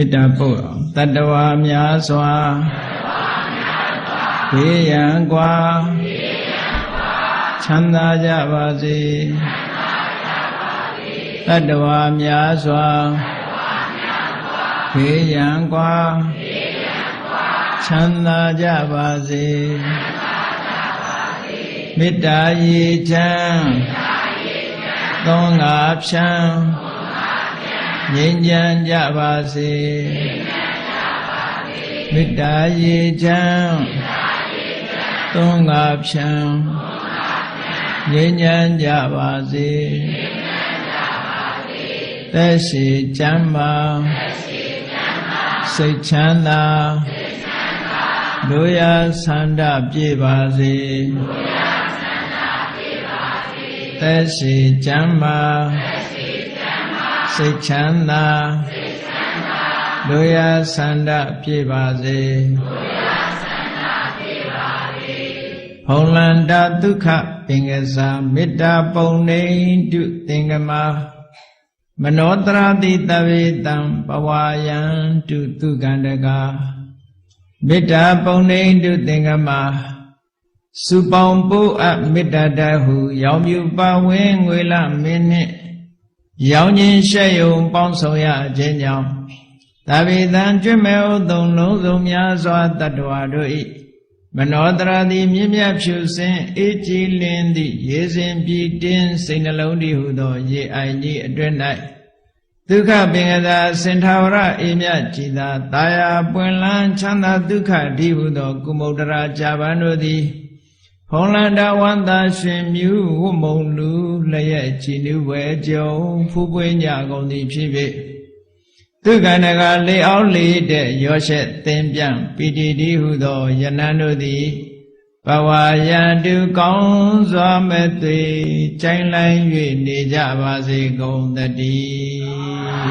မေတ္တာပို့တတ္တဝါများစွာဘေးရန်ကွာချမ်းသာကြပါစေတတ္တဝါများစွာဘေးရန်ကွာချမ်းသာကြပါစေမေတ္တာရေချမ်းသောငါဖြံငြိမ်းချမ်းကြပါစေမေတ္တာရေချမ်းသောငါဖြံငြိမ်းချမ်းကြပါစေသက်ရှိချမ်းသာစိတ်ချမ်းသာတို့ရဆန္ဒပြေပါစေသက်ရှိချမ်းသာစိတ်ချမ်းသာတို့ရဆန္ဒပြေပါစေဖုံလန္တာဒုက္ခပင်ကစားမေတ္တာပုံနေတုသင်္ကမမနောတရာတိတဝေတံပဝါယံတုသူကန္တကမေတ္တာပုံနေတုသင်္ကမစုပေါင်းပို့အပ်မေတ္တာတဟုရောင်မြူပါဝင်းငွေလမင်းနှင့်ရောင်ခြင်းရှက်ယုံပေါင်းဆောင်ရခြင်းကြောင့်တဝေတံကျွတ်မဲ့ဥသုံးလုံးစုံများစွာတတ္တဝါတို့၏မနောတရာတိမြင့်မြတ်ဖြူစင်အေးကြည်လင်းသည့်ရေစဉ်ပြည်တင်းစိတ်နှလုံးတည်ဟုသောရေအိုင်ကြီးအတွင်း၌ဒုက္ခပင်ကသာစင်ထာဝရအေမြတ်ကြည်သာတာယာပွင့်လန်းချမ်းသာဒုက္ခဒီဟုသောကုမုဒ္ဒရာဇာပန်တို့သည်ဖုံလန္တာဝန္တာရှင်မြူဝမုံလူလျက်ကြည်နူးဝဲကြုံဖူးပွေးညကုန်သည်ဖြစ်၍သူကန္တကလေအောင်လေတဲ့ရောရှက်သင်ပြန့်ပီတိတိဟုသောယနန်တို့သည်ဘဝယံတုကောင်းစွာမဲ့သွေကြိုင်လိုက်၍နေကြပါစေကုန်သတည်း